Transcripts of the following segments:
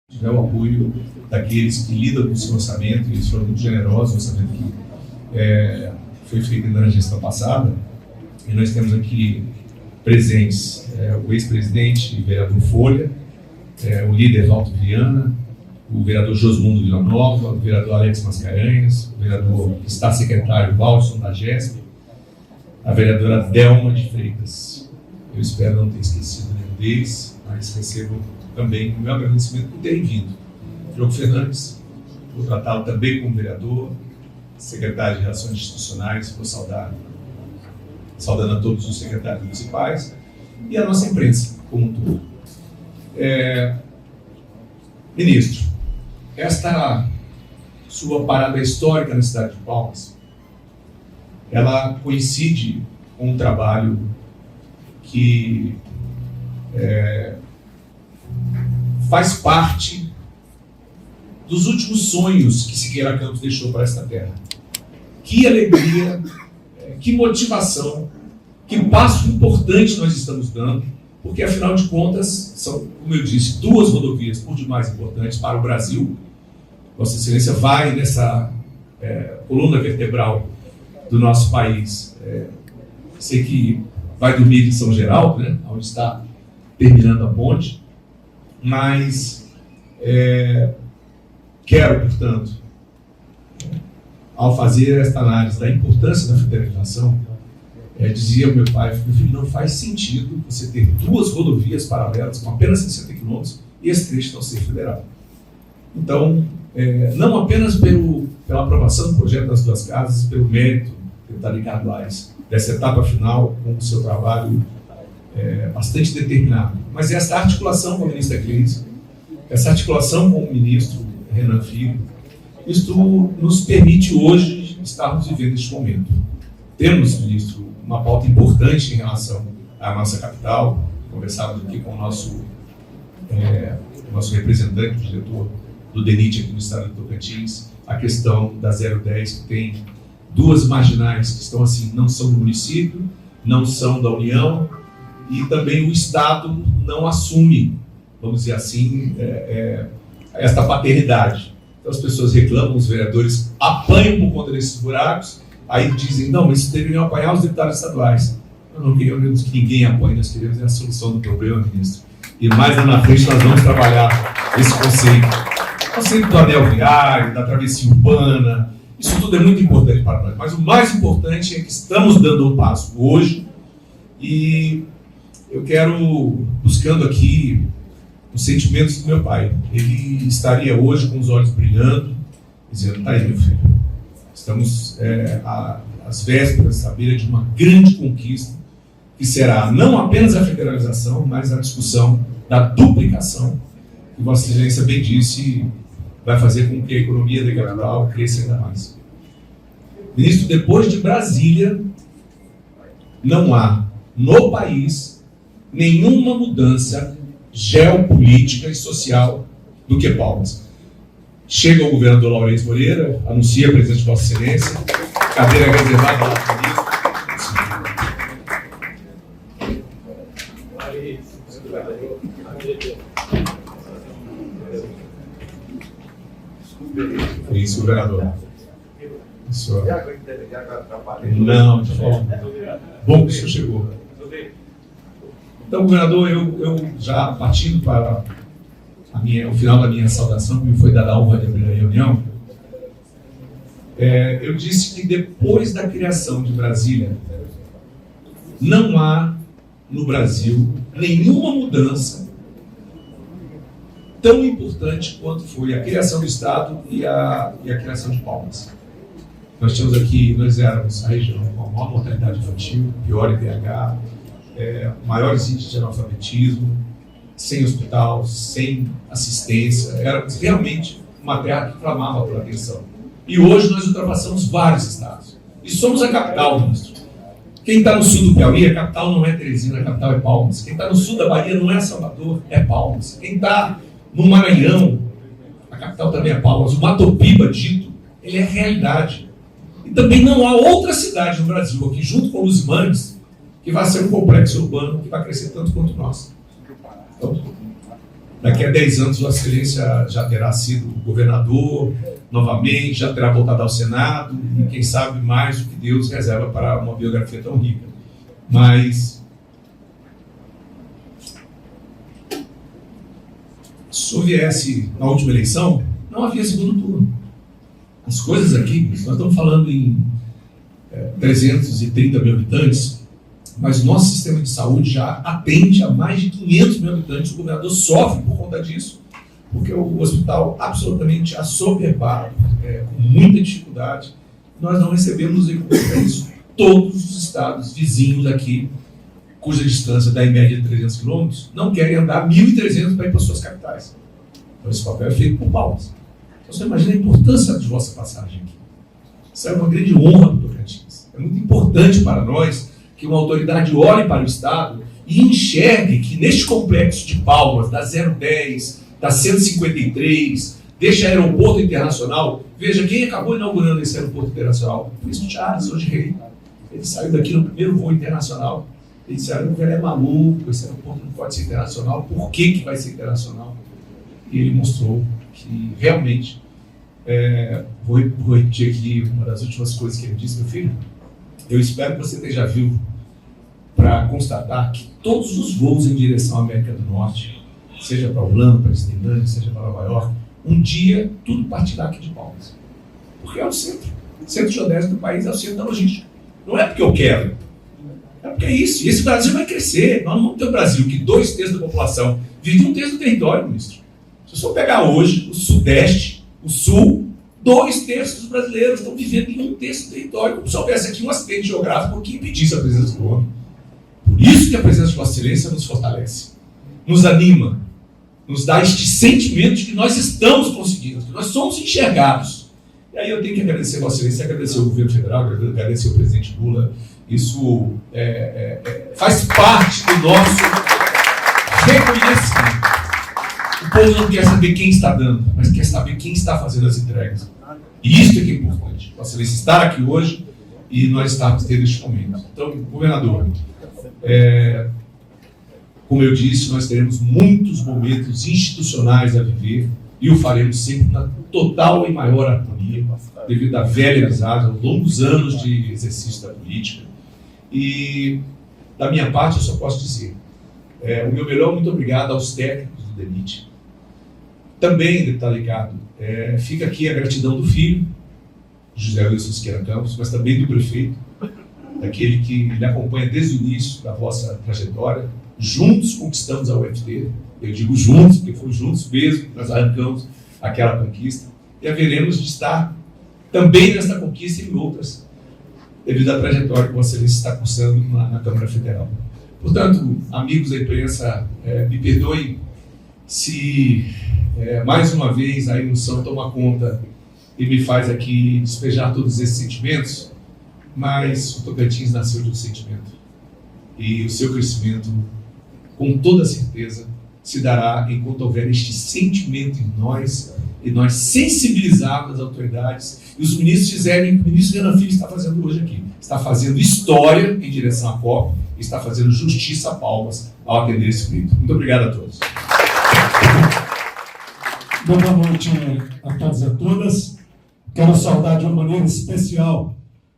tiver o apoio daqueles que lidam com o seu orçamento, e eles foram muito generosos, o orçamento que foi feito na gestão passada, e nós temos aqui presentes o ex-presidente, o vereador Folha, o líder Valdo Viana, o vereador Josmundo Villanova, o vereador Alex Mascarenhas, o vereador que está secretário Walson da GESP, a vereadora Delma de Freitas. Eu espero não ter esquecido nenhum deles, mas recebo também o meu agradecimento por terem vindo. Diogo Fernandes, vou tratá-lo também como vereador, secretário de Relações Institucionais, vou saudando a todos os secretários municipais e a nossa imprensa como um todo. Ministro, esta sua parada histórica na cidade de Palmas, ela coincide com um trabalho que faz parte dos últimos sonhos que Siqueira Campos deixou para esta terra. Que alegria, que motivação, que passo importante nós estamos dando, porque afinal de contas são, como eu disse, duas rodovias por demais importantes para o Brasil. Vossa Excelência vai nessa coluna vertebral do nosso país. Sei que vai dormir em São Geraldo, né, onde está terminando a ponte, mas quero, portanto, ao fazer esta análise da importância da federalização, dizia o meu pai: meu filho, não faz sentido você ter duas rodovias paralelas com apenas 60 quilômetros e esse trecho não ser federal. Então, não apenas pela aprovação do projeto das duas casas, pelo mérito que está ligado a dessa etapa final, com o seu trabalho bastante determinado, mas essa articulação com a ministra Cleide, essa articulação com o ministro Renan Filho, isto nos permite hoje estarmos vivendo este momento. Temos, ministro, uma pauta importante em relação à nossa capital. Conversávamos aqui com o nosso representante, o diretor do DENIT aqui no estado de Tocantins, a questão da 010, que tem duas marginais que estão assim, não são do município, não são da União, e também o Estado não assume, vamos dizer assim, esta paternidade. Então as pessoas reclamam, os vereadores apanham por conta desses buracos, aí dizem: não, mas deveriam apanhar os deputados estaduais. Eu não queremos que ninguém apanhe, nós queremos a solução do problema, ministro. E mais lá na frente nós vamos trabalhar esse conceito. O conceito do anel viário, da travessia urbana, isso tudo é muito importante para nós. Mas o mais importante é que estamos dando um passo hoje, e eu quero, buscando aqui os sentimentos do meu pai. Ele estaria hoje com os olhos brilhando, dizendo: tá aí, meu filho, estamos às vésperas, à beira de uma grande conquista, que será não apenas a federalização, mas a discussão da duplicação, que Vossa Excelência bem disse, vai fazer com que a economia da capital cresça ainda mais. Ministro, depois de Brasília, não há no país nenhuma mudança geopolítica e social do que Palmas. Chega o governador Laurence Moreira, anuncia a presença de Vossa Excelência, cadeira reservada lá para ministro. Foi isso, governador. Não, de forma. Bom que o senhor chegou. Então, governador, eu já partindo para o final da minha saudação, que me foi dada a honra de abrir a reunião, eu disse que depois da criação de Brasília, não há no Brasil nenhuma mudança tão importante quanto foi a criação do Estado e a criação de Palmas. Nós éramos a região com a maior mortalidade infantil, pior IDH, maiores índices de analfabetismo, sem hospital, sem assistência. Era realmente uma terra que clamava por atenção. E hoje nós ultrapassamos vários estados. E somos a capital, ministro. Quem está no sul do Piauí, a capital não é Teresina, a capital é Palmas. Quem está no sul da Bahia não é Salvador, é Palmas. Quem está no Maranhão, a capital também é Palmas. O Matopiba, dito, ele é realidade. E também não há outra cidade no Brasil, aqui junto com Luz Mangues, que vai ser um complexo urbano que vai crescer tanto quanto nós. Então, Daqui a 10 anos, Vossa Excelência já terá sido governador novamente, já terá voltado ao Senado, e quem sabe mais o que Deus reserva para uma biografia tão rica. Mas se houvesse na última eleição, não havia segundo turno. As coisas aqui, nós estamos falando em 330 mil habitantes, mas o nosso sistema de saúde já atende a mais de 500 mil habitantes. O governador sofre por conta disso, porque o hospital absolutamente assoberbado, com muita dificuldade. Nós não recebemos em conta isso todos os estados vizinhos aqui, cuja distância dá em média de 300 quilômetros, não querem andar 1.300 para ir para suas capitais. Então esse papel é feito por Palmas. Então você imagina a importância de vossa passagem aqui. Isso é uma grande honra para o Tocantins. É muito importante para nós que uma autoridade olhe para o Estado e enxergue que neste complexo de Palmas, da 010, da 153, deste aeroporto internacional, veja quem acabou inaugurando esse aeroporto internacional. O príncipe Charles, hoje rei. Ele saiu daqui no primeiro voo internacional. Ele disse, o velho é maluco, esse aeroporto não pode ser internacional. Por que vai ser internacional? E ele mostrou que realmente, vou repetir aqui uma das últimas coisas que ele disse, meu filho, eu espero que você esteja vivo para constatar que todos os voos em direção à América do Norte, seja para Orlando, para Disneyland, seja para Nova York, um dia tudo partirá aqui de Palmas. Porque é o centro. O centro geodésico do país é o centro da logística. Não é porque eu quero. É porque é isso. E esse Brasil vai crescer. Nós não vamos ter um Brasil que 2/3 da população vive de 1/3 do território, ministro. Se eu pegar hoje o Sudeste, o Sul, 2/3 dos brasileiros estão vivendo em 1/3 do território, como se houvesse aqui um acidente geográfico que impedisse a presença do homem. Por isso que a presença de Vossa Excelência nos fortalece, nos anima, nos dá este sentimento de que nós estamos conseguindo, que nós somos enxergados. E aí eu tenho que agradecer a Vossa Excelência, agradecer ao governo federal, agradecer ao presidente Lula. Isso faz parte do nosso reconhecimento. O povo não quer saber quem está dando, mas quer saber quem está fazendo as entregas. E isso é que é importante. Vossa Excelência estar aqui hoje e nós estarmos tendo este momento. Então, governador, como eu disse, nós teremos muitos momentos institucionais a viver e o faremos sempre na total e maior harmonia, devido à velha amizade, aos longos anos de exercício da política. E, da minha parte, eu só posso dizer, o meu melhor muito obrigado aos técnicos do DENIT. Também, está ligado, fica aqui a gratidão do filho, José Wilson Siqueira Campos, mas também do prefeito, daquele que lhe acompanha desde o início da vossa trajetória. Juntos conquistamos a UFT, eu digo juntos, porque foi juntos mesmo que nós arrancamos aquela conquista, e haveremos de estar também nessa conquista e em outras, devido à trajetória que Vossa Excelência está cursando na Câmara Federal. Portanto, amigos da imprensa, me perdoem se mais uma vez a emoção toma conta e me faz aqui despejar todos esses sentimentos, mas o Tocantins nasceu de um sentimento. E o seu crescimento, com toda certeza, se dará enquanto houver este sentimento em nós, e nós sensibilizarmos as autoridades, e os ministros fizerem o que o ministro Renan Filho está fazendo hoje aqui. Está fazendo história em direção à COP, e está fazendo justiça a Palmas ao atender esse pleito. Muito obrigado a todos. Boa noite a todos e a todas. Quero saudar de uma maneira especial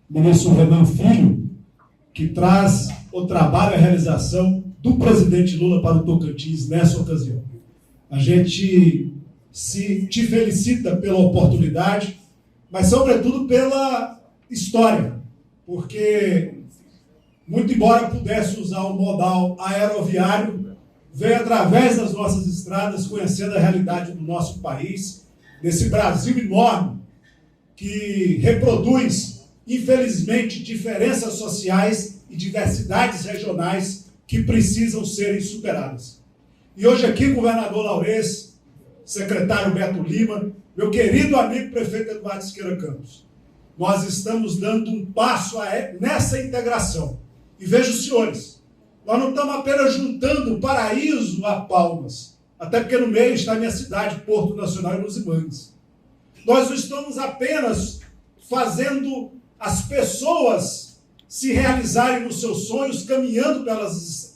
o ministro Renan Filho, que traz o trabalho e a realização do presidente Lula para o Tocantins nessa ocasião. A gente te felicita pela oportunidade, mas sobretudo pela história, porque, muito embora pudesse usar o modal aeroviário, veio através das nossas estradas, conhecendo a realidade do nosso país, desse Brasil enorme, que reproduz, infelizmente, diferenças sociais e diversidades regionais que precisam serem superadas. E hoje aqui, governador Laurez, secretário Beto Lima, meu querido amigo prefeito Eduardo Siqueira Campos, nós estamos dando um passo nessa integração. E veja os senhores, nós não estamos apenas juntando o Paraíso a Palmas, até porque no meio está a minha cidade, Porto Nacional e Luzimangues. Nós não estamos apenas fazendo as pessoas se realizarem nos seus sonhos, caminhando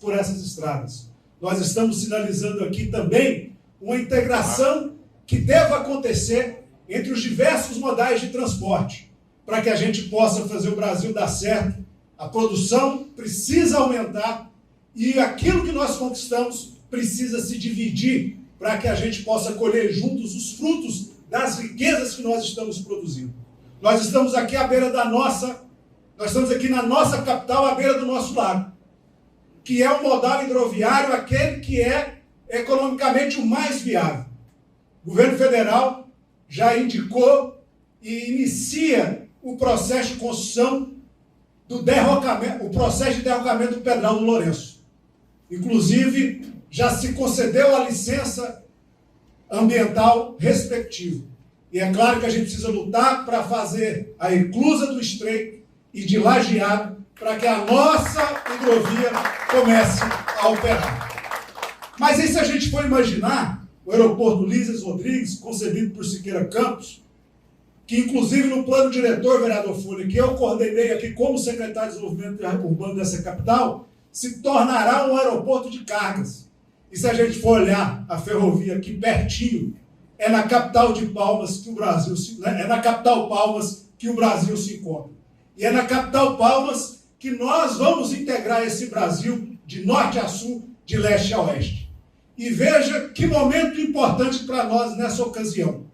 por essas estradas. Nós estamos sinalizando aqui também uma integração que deva acontecer entre os diversos modais de transporte, para que a gente possa fazer o Brasil dar certo. A produção precisa aumentar e aquilo que nós conquistamos precisa se dividir para que a gente possa colher juntos os frutos das riquezas que nós estamos produzindo. Nós estamos aqui à beira nós estamos aqui na nossa capital, à beira do nosso lago, que é o modal hidroviário, aquele que é economicamente o mais viável. O governo federal já indicou e inicia o processo de construção do derrocamento, o processo de derrocamento do Pedral do Lourenço. Inclusive, já se concedeu a licença ambiental respectiva. E é claro que a gente precisa lutar para fazer a eclusa do Estreito e de Lajeado para que a nossa hidrovia comece a operar. Mas e se a gente for imaginar o aeroporto Lísias Rodrigues, concebido por Siqueira Campos, que inclusive no plano diretor, vereador Folha, que eu coordenei aqui como secretário de Desenvolvimento Urbano dessa capital, se tornará um aeroporto de cargas. E se a gente for olhar a ferrovia aqui pertinho, é na capital de Palmas que o Brasil é na capital Palmas que o Brasil se encontra. E é na capital Palmas que nós vamos integrar esse Brasil de norte a sul, de leste a oeste. E veja que momento importante para nós nessa ocasião.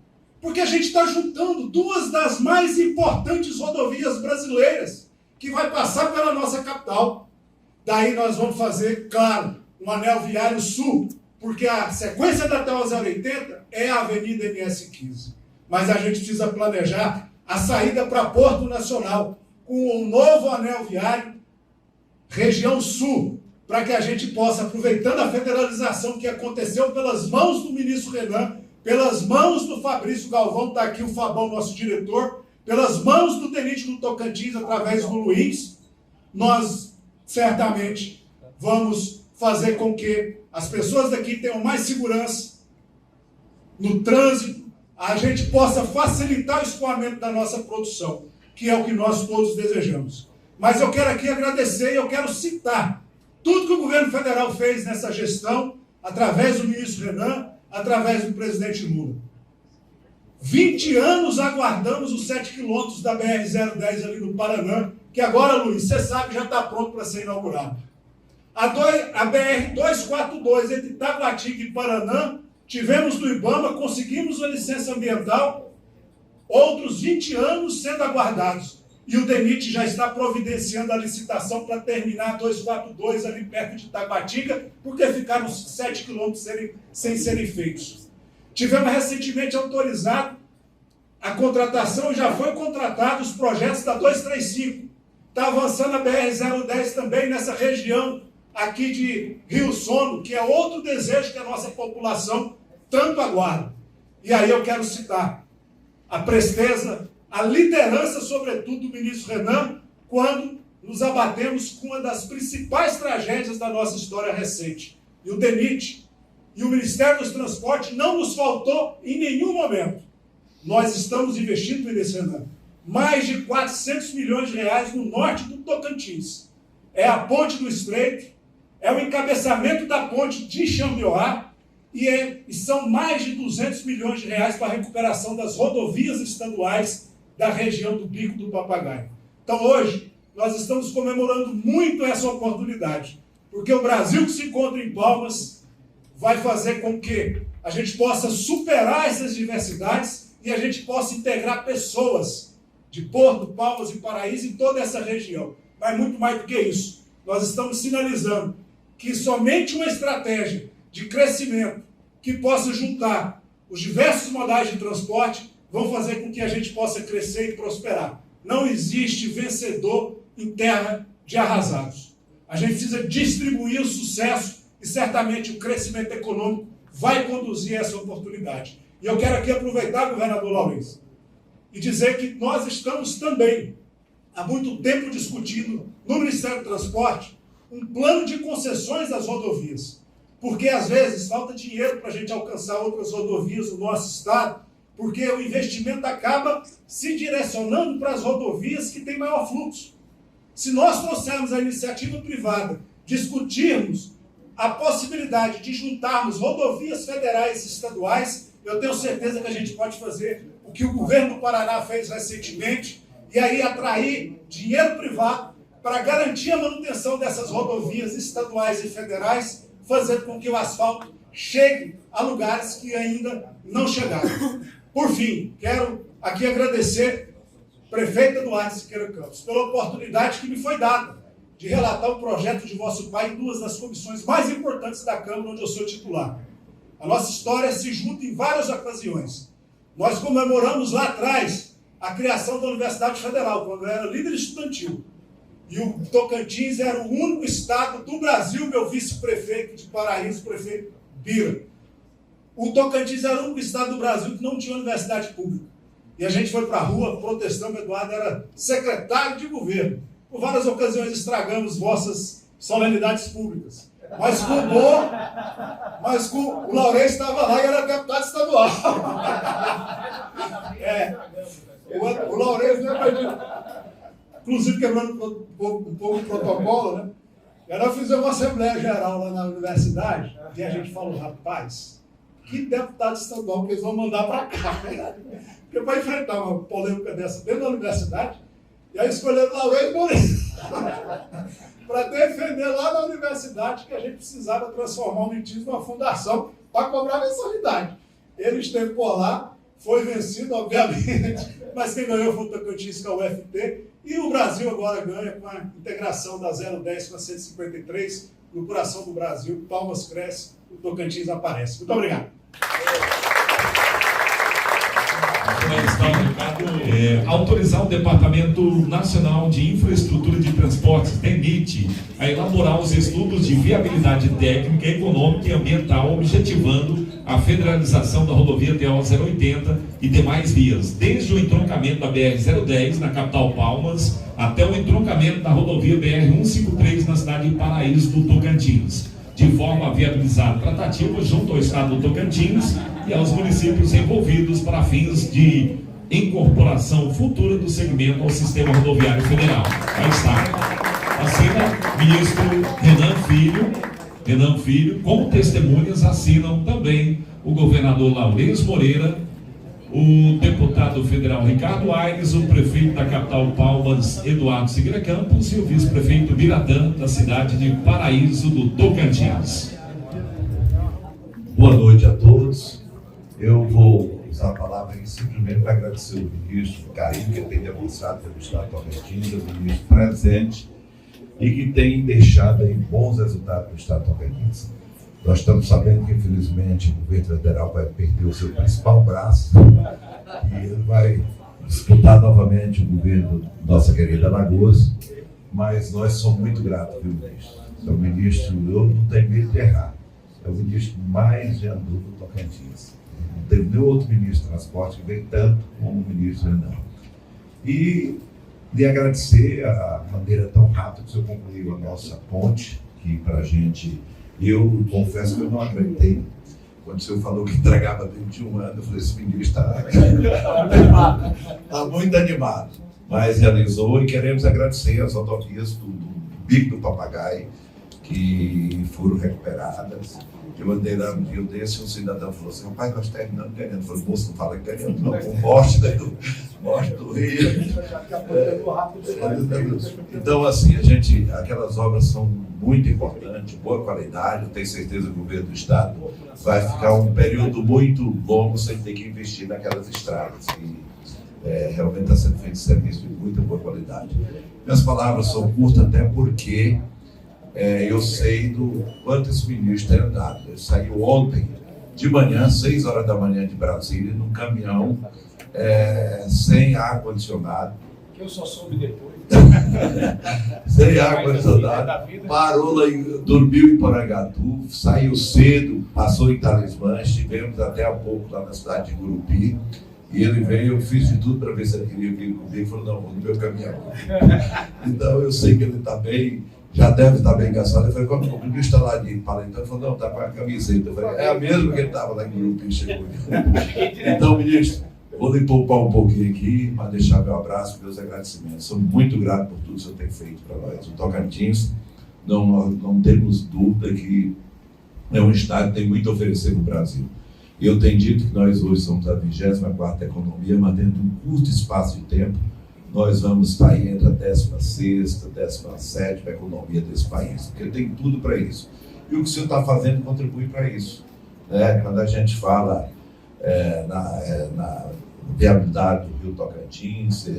Porque a gente está juntando duas das mais importantes rodovias brasileiras, que vai passar pela nossa capital. Daí nós vamos fazer, claro, um anel viário sul, porque a sequência da TO 080 é a Avenida MS-15. Mas a gente precisa planejar a saída para Porto Nacional, com um novo anel viário, região sul, para que a gente possa, aproveitando a federalização que aconteceu pelas mãos do ministro Renan, pelas mãos do Fabrício Galvão, está aqui o Fabão, nosso diretor, pelas mãos do tenente do Tocantins, através do Luiz, nós certamente vamos fazer com que as pessoas daqui tenham mais segurança no trânsito, a gente possa facilitar o escoamento da nossa produção, que é o que nós todos desejamos. Mas eu quero aqui agradecer e eu quero citar tudo que o governo federal fez nessa gestão, através do ministro Renan, através do presidente Lula. 20 anos aguardamos os 7 quilômetros da BR-010 ali no Paraná, que agora, Luiz, você sabe, já está pronto para ser inaugurado. A BR-242 entre Taguatinga e Paraná, tivemos do IBAMA, conseguimos a licença ambiental, outros 20 anos sendo aguardados. E o DENIT já está providenciando a licitação para terminar a 242 ali perto de Taguatinga, porque ficaram 7 quilômetros sem serem feitos. Tivemos recentemente autorizado a contratação, já foi contratado os projetos da 235. Está avançando a BR-010 também nessa região aqui de Rio Sono, que é outro desejo que a nossa população tanto aguarda. E aí eu quero citar a presteza, a liderança, sobretudo, do ministro Renan, quando nos abatemos com uma das principais tragédias da nossa história recente. E o DENIT e o Ministério dos Transportes não nos faltou em nenhum momento. Nós estamos investindo, ministro Renan, mais de 400 milhões de reais no norte do Tocantins. É a ponte do Estreito, é o encabeçamento da ponte de Xambioá, e são mais de 200 milhões de reais para a recuperação das rodovias estaduais da região do Bico do Papagaio. Então hoje nós estamos comemorando muito essa oportunidade, porque o Brasil que se encontra em Palmas vai fazer com que a gente possa superar essas diversidades e a gente possa integrar pessoas de Porto, Palmas e Paraíso em toda essa região. Mas muito mais do que isso, nós estamos sinalizando que somente uma estratégia de crescimento que possa juntar os diversos modais de transporte vão fazer com que a gente possa crescer e prosperar. Não existe vencedor em terra de arrasados. A gente precisa distribuir o sucesso e certamente o crescimento econômico vai conduzir essa oportunidade. E eu quero aqui aproveitar, governador Laurence, e dizer que nós estamos também há muito tempo discutindo no Ministério do Transporte um plano de concessões das rodovias. Porque às vezes falta dinheiro para a gente alcançar outras rodovias do nosso estado, porque o investimento acaba se direcionando para as rodovias que têm maior fluxo. Se nós trouxermos a iniciativa privada, discutirmos a possibilidade de juntarmos rodovias federais e estaduais, eu tenho certeza que a gente pode fazer o que o governo do Paraná fez recentemente, e aí atrair dinheiro privado para garantir a manutenção dessas rodovias estaduais e federais, fazendo com que o asfalto chegue a lugares que ainda não chegaram. Por fim, quero aqui agradecer ao prefeito Eduardo Siqueira Campos pela oportunidade que me foi dada de relatar o projeto de vosso pai em duas das comissões mais importantes da Câmara, onde eu sou titular. A nossa história se junta em várias ocasiões. Nós comemoramos lá atrás a criação da Universidade Federal, quando eu era líder estudantil. E o Tocantins era o único estado do Brasil, meu vice-prefeito de Paraíso, o prefeito Bira. O Tocantins era o único estado do Brasil que não tinha universidade pública. E a gente foi para a rua protestando, o Eduardo era secretário de governo. Por várias ocasiões estragamos vossas solenidades públicas. Mas o Laurêncio estava lá e era deputado estadual. O Laurêncio não é bandido. Inclusive quebrando um pouco o protocolo, né? E nós fizemos uma Assembleia Geral lá na universidade e a gente falou, rapaz, que deputado estadual que eles vão mandar para cá? Porque para enfrentar uma polêmica dessa dentro da universidade, e aí escolheram Laurêncio Moreira para defender lá na universidade que a gente precisava transformar o MITIS numa fundação para cobrar mensalidade. Ele esteve por lá, foi vencido, obviamente, mas quem ganhou foi o Tocantins, que é o UFT, e o Brasil agora ganha com a integração da 010 com a 153, no coração do Brasil. Palmas cresce, o Tocantins aparece. Muito obrigado. Autorizar o Departamento Nacional de Infraestrutura de Transportes, DENIT, a elaborar os estudos de viabilidade técnica, econômica e ambiental, objetivando a federalização da rodovia DO-080 e demais vias, desde o entroncamento da BR-010 na capital Palmas, até o entroncamento da rodovia BR-153 na cidade de Paraíso do Tocantins, de forma a viabilizar tratativas junto ao estado do Tocantins e aos municípios envolvidos para fins de incorporação futura do segmento ao sistema rodoviário federal. Aí está. Assina ministro Renan Filho, como testemunhas assinam também o governador Laurêncio Moreira, o deputado federal Ricardo Aires, o prefeito da capital Palmas, Eduardo Siqueira Campos, e o vice-prefeito Biratã, da cidade de Paraíso do Tocantins. Boa noite a todos. Eu vou usar a palavra aí simplesmente para agradecer o ministro, o carinho que ele tem demonstrado pelo estado de Tocantins, o ministro presente, e que tem deixado aí bons resultados no estado de Tocantins. Nós estamos sabendo que, infelizmente, o governo federal vai perder o seu principal braço e ele vai disputar novamente o governo da nossa querida Alagoas, mas nós somos muito gratos, viu, ministro? É o ministro, eu não tenho medo de errar, é o ministro mais gentil do Tocantins. Não teve nenhum outro ministro de transporte que veio tanto como o ministro Renan. E lhe agradecer a maneira tão rápida que o senhor concluiu a nossa ponte, que para a gente... Eu confesso que eu não acreditei. Quando o senhor falou que entregava 21 anos, eu falei, esse ministro está muito animado. Mas realizou, e queremos agradecer as rodovias do Bico do Papagaio, que foram recuperadas. Eu andei lá no dia desse, um cidadão falou assim, pai, nós terminamos ganhando. Eu falei, moço, não fala que ganhamos, não, com morte do Rio. Então, assim, aquelas obras são muito importantes, boa qualidade. Eu tenho certeza que o governo do estado vai ficar um período muito longo sem ter que investir naquelas estradas. E realmente está sendo feito serviço de muita boa qualidade. Minhas palavras são curtas até porque eu sei do quanto esse ministro tem andado. Ele saiu ontem de manhã, 6 horas da manhã de Brasília, num caminhão sem ar-condicionado. Que eu só soube depois. Sem ar-condicionado. Parou lá, dormiu em Porangatu, saiu cedo, passou em Talismã, estivemos até há pouco lá na cidade de Gurupi. E ele veio, eu fiz de tudo para ver se ele queria vir comigo. Ele falou, não, vou no meu caminhão. Então eu sei que ele está bem, já deve estar bem cansado. Eu falei, como o ministro está lá de Palentão? Ele falou, não, está com a camiseta. Eu falei, é a mesma que ele estava lá em Gurupi, chegou. Então, ministro, vou lhe poupar um pouquinho aqui, para deixar meu abraço, meus agradecimentos. Sou muito grato por tudo que o senhor tem feito para nós. O Tocantins, não temos dúvida que é um estado que tem muito a oferecer no Brasil. Eu tenho dito que nós hoje somos a 24ª economia, mas dentro de um curto espaço de tempo, nós vamos estar aí entre a 16ª, 17ª economia desse país, porque tem tudo para isso. E o que o senhor está fazendo contribui para isso. Né? Quando a gente fala na viabilidade do Rio Tocantins,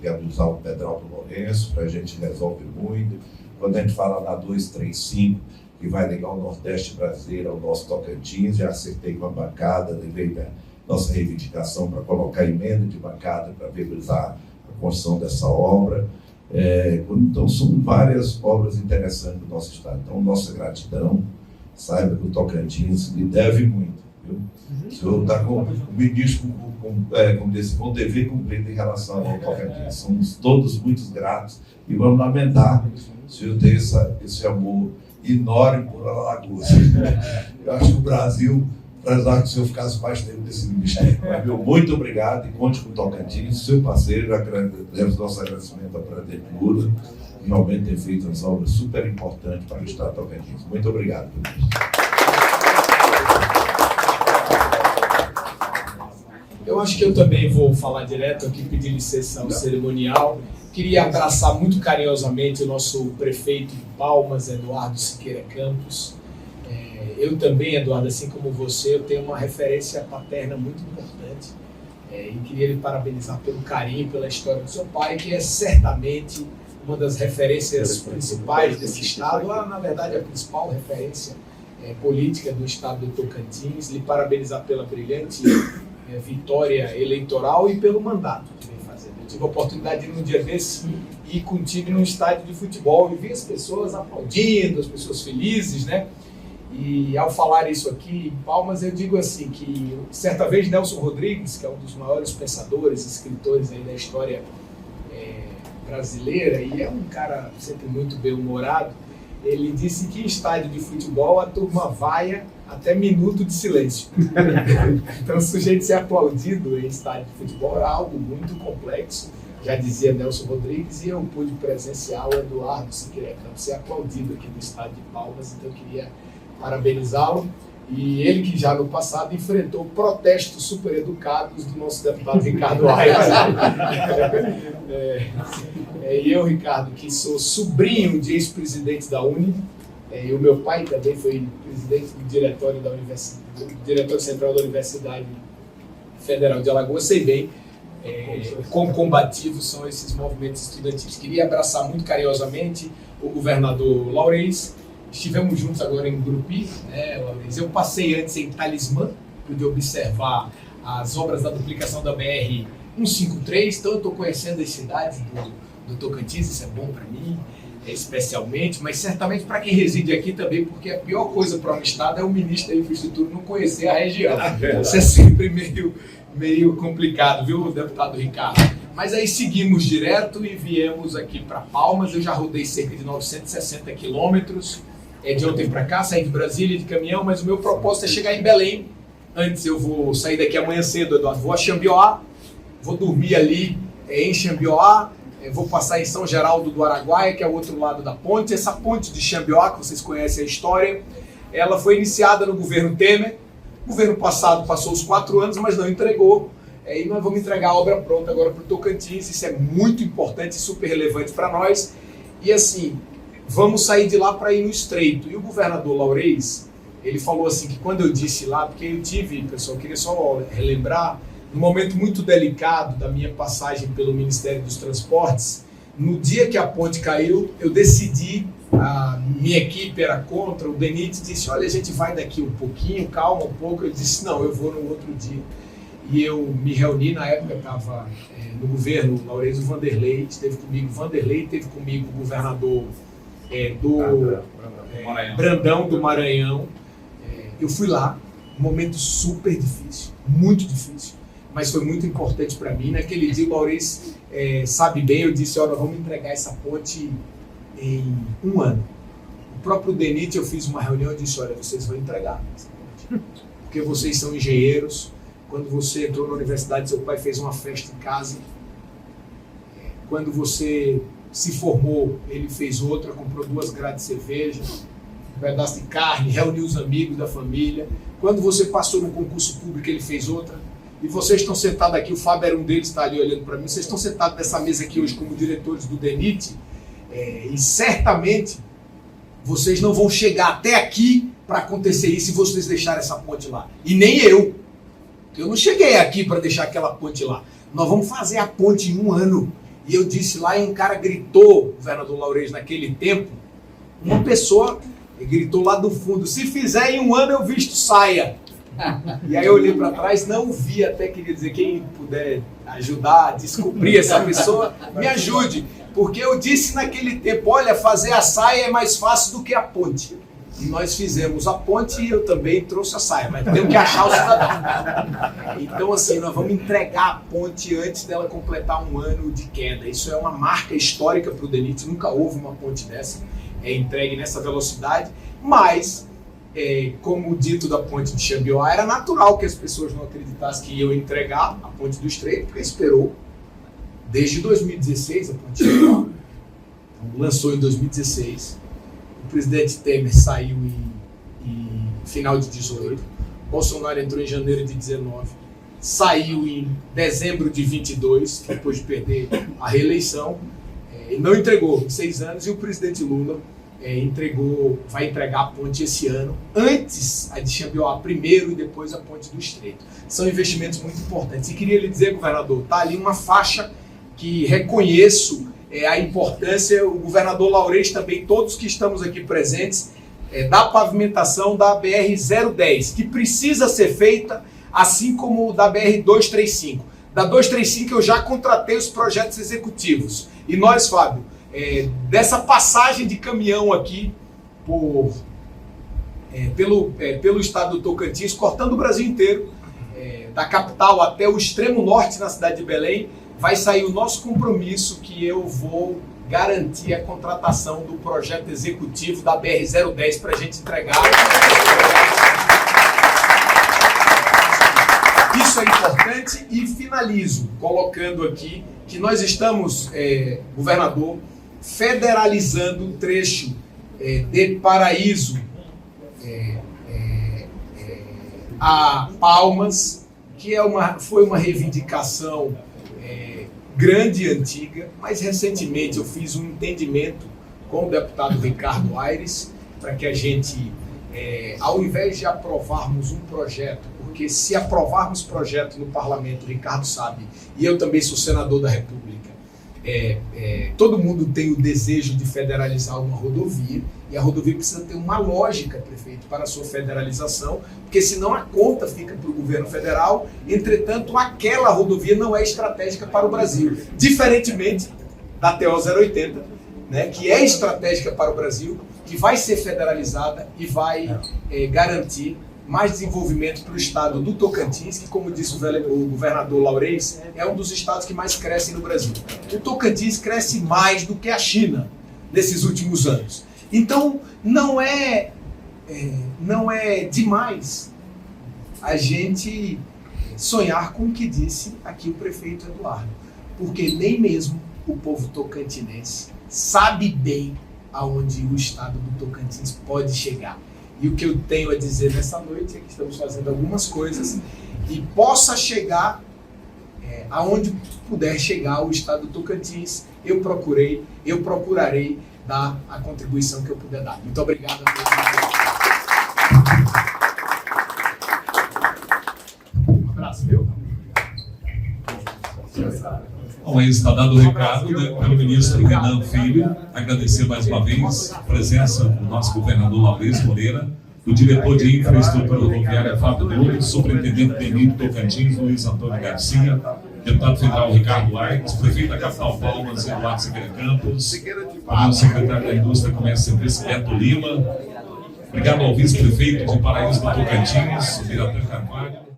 viabilizar o Pedral do Lourenço, para a gente resolve muito. Quando a gente fala na 235, que vai ligar o Nordeste brasileiro ao nosso Tocantins, já acertei com a bancada, levei da nossa reivindicação para colocar emenda de bancada para viabilizar a construção dessa obra. Então, são várias obras interessantes do nosso estado. Então, nossa gratidão, saiba que o Tocantins lhe deve muito. Viu? O senhor está com o ministro com dever cumprido em relação ao Tocantins. Somos todos muito gratos e vamos lamentar o senhor ter esse amor enorme por Alagoas. Eu acho que o Brasil, apesar que o senhor ficasse mais tempo nesse ministério. Muito obrigado e conte com o Tocantins, seu parceiro. Demos nosso agradecimento à prefeitura, que realmente tem feito umas obras super importantes para o estado de Tocantins. Muito obrigado, ministro. Eu acho que eu também vou falar direto aqui, pedir licença ao cerimonial. Queria abraçar muito carinhosamente o nosso prefeito de Palmas, Eduardo Siqueira Campos. Eu também, Eduardo, assim como você, eu tenho uma referência paterna muito importante. E queria lhe parabenizar pelo carinho, pela história do seu pai, que é certamente uma das referências principais desse estado, na verdade a principal referência política do estado do Tocantins. Lhe parabenizar pela brilhante vitória eleitoral e pelo mandato que vem fazendo. Eu tive a oportunidade de ir num dia desse ir contigo num estádio de futebol e vi as pessoas aplaudindo, as pessoas felizes, né? E ao falar isso aqui em Palmas, eu digo assim, que certa vez Nelson Rodrigues, que é um dos maiores pensadores, escritores aí da história brasileira, e é um cara sempre muito bem-humorado, ele disse que em estádio de futebol a turma vaia até minuto de silêncio. Então o sujeito ser aplaudido em estádio de futebol é algo muito complexo, já dizia Nelson Rodrigues, e eu pude presenciar o Eduardo Siqueira Campos ser aplaudido aqui no estádio de Palmas, então eu queria parabenizá-lo. E ele que já no passado enfrentou protestos super educados do nosso deputado Ricardo Aires. E eu, Ricardo, que sou sobrinho de ex-presidentes da Uni, e o meu pai também foi presidente do diretório da Universidade, diretor central da Universidade Federal de Alagoas, sei bem quão combativos são esses movimentos estudantis. Queria abraçar muito carinhosamente o governador Laurens. Estivemos juntos agora em Grupi, né, Laurens? Eu passei antes em Talismã, pude observar as obras da duplicação da BR-153, então eu estou conhecendo as cidades do Tocantins, isso é bom para mim, especialmente, mas certamente para quem reside aqui também, porque a pior coisa para um estado é o ministro da Infraestrutura não conhecer a região. Isso é sempre meio complicado, viu, deputado Ricardo? Mas aí seguimos direto e viemos aqui para Palmas. Eu já rodei cerca de 960 quilômetros de ontem para cá, saí de Brasília de caminhão, mas o meu propósito é chegar em Belém. Antes eu vou sair daqui amanhã cedo, Eduardo, vou a Xambioá, vou dormir ali em Xambioá, vou passar em São Geraldo do Araguaia, que é o outro lado da ponte. Essa ponte de Xambioá, que vocês conhecem a história, ela foi iniciada no governo Temer. O governo passado passou os 4 anos, mas não entregou. E nós vamos entregar a obra pronta agora para o Tocantins. Isso é muito importante e super relevante para nós. E assim, vamos sair de lá para ir no Estreito. E o governador Laurens, ele falou assim que quando eu disse lá, porque eu tive, pessoal, eu queria só relembrar, num momento muito delicado da minha passagem pelo Ministério dos Transportes, no dia que a ponte caiu, eu decidi, a minha equipe era contra, o DENIT disse, olha, a gente vai daqui um pouquinho, calma um pouco. Eu disse, não, eu vou no outro dia. E eu me reuni, na época estava no governo, Lourenço Vanderlei esteve comigo, esteve comigo o governador Brandão do Maranhão. Eu fui lá, um momento super difícil, muito difícil, mas foi muito importante para mim. Naquele dia o Lourenço sabe bem, eu disse, olha, vamos entregar essa ponte em 1 ano. O próprio DENIT, eu fiz uma reunião e disse, olha, vocês vão entregar essa ponte, porque vocês são engenheiros. Quando você entrou na universidade, seu pai fez uma festa em casa. Quando você se formou, ele fez outra, comprou 2 grades de cerveja. um pedaço de carne, reuniu os amigos da família. Quando você passou no concurso público, ele fez outra. E vocês estão sentados aqui, o Fábio era um deles, está ali olhando para mim, vocês estão sentados nessa mesa aqui hoje como diretores do DENIT, e certamente vocês não vão chegar até aqui para acontecer isso se vocês deixarem essa ponte lá. E nem eu. Eu não cheguei aqui para deixar aquela ponte lá. Nós vamos fazer a ponte em 1 ano. E eu disse lá, e um cara gritou, governador Laurez, naquele tempo, uma pessoa gritou lá do fundo, se fizer em 1 ano eu visto saia. E aí eu olhei para trás, não vi, até queria dizer, quem puder ajudar a descobrir essa pessoa, me ajude. Porque eu disse naquele tempo, olha, fazer a saia é mais fácil do que a ponte. E nós fizemos a ponte e eu também trouxe a saia, mas temos que achar o cidadão. Então, assim, nós vamos entregar a ponte antes dela completar 1 ano de queda. Isso é uma marca histórica para o DENIT, nunca houve uma ponte dessa entregue nessa velocidade, mas, como dito da ponte de Xambioá, era natural que as pessoas não acreditassem que iam entregar a ponte do Estreito, porque esperou desde 2016 a ponte de Xambioá. Então, lançou em 2016. O presidente Temer saiu em final de 18, Bolsonaro entrou em janeiro de 19, saiu em dezembro de 22, depois de perder a reeleição, não entregou em 6 anos, e o presidente Lula vai entregar a ponte esse ano, antes a de Xambioá primeiro e depois a ponte do Estreito. São investimentos muito importantes. E queria lhe dizer, governador, está ali uma faixa que reconheço a importância, o governador Laurez também, todos que estamos aqui presentes, da pavimentação da BR-010, que precisa ser feita, assim como da BR-235. Da 235 eu já contratei os projetos executivos. E nós, Fábio, dessa passagem de caminhão aqui pelo estado do Tocantins, cortando o Brasil inteiro, da capital até o extremo norte na cidade de Belém, vai sair o nosso compromisso que eu vou garantir a contratação do projeto executivo da BR-010 para a gente entregar. Isso é importante e finalizo colocando aqui que nós estamos, governador, federalizando o trecho de Paraíso a Palmas, que foi uma reivindicação grande e antiga, mas recentemente eu fiz um entendimento com o deputado Ricardo Aires para que a gente, ao invés de aprovarmos um projeto, porque se aprovarmos projeto no parlamento, o Ricardo sabe, e eu também sou senador da República, todo mundo tem o desejo de federalizar uma rodovia, e a rodovia precisa ter uma lógica, prefeito, para a sua federalização, porque senão a conta fica para o governo federal. Entretanto, aquela rodovia não é estratégica para o Brasil, diferentemente da TO 080, né, que é estratégica para o Brasil, que vai ser federalizada e vai garantir mais desenvolvimento para o estado do Tocantins, que, como disse o governador Laurez, é um dos estados que mais crescem no Brasil. O Tocantins cresce mais do que a China nesses últimos anos. Então, não é demais a gente sonhar com o que disse aqui o prefeito Eduardo, porque nem mesmo o povo tocantinense sabe bem aonde o estado do Tocantins pode chegar. E o que eu tenho a dizer nessa noite é que estamos fazendo algumas coisas e possa chegar aonde puder chegar o estado do Tocantins. Eu procurarei dar a contribuição que eu puder dar. Muito obrigado a todos. Um abraço, meu. Bom, aí está dado o recado, né, pelo ministro Renan Filho. Agradecer mais uma vez a presença do nosso governador Laurez Moreira, do diretor de infraestrutura rodoviária Fábio Nunes, superintendente DENIT Tocantins, Luiz Antônio Garcia, deputado federal Ricardo Aires, prefeito da capital Palmas, Eduardo Siqueira Campos, o secretário da Indústria, Comércio e Serviços, Beto Lima. Obrigado ao vice-prefeito de Paraíso do Tocantins, Biratã Carvalho.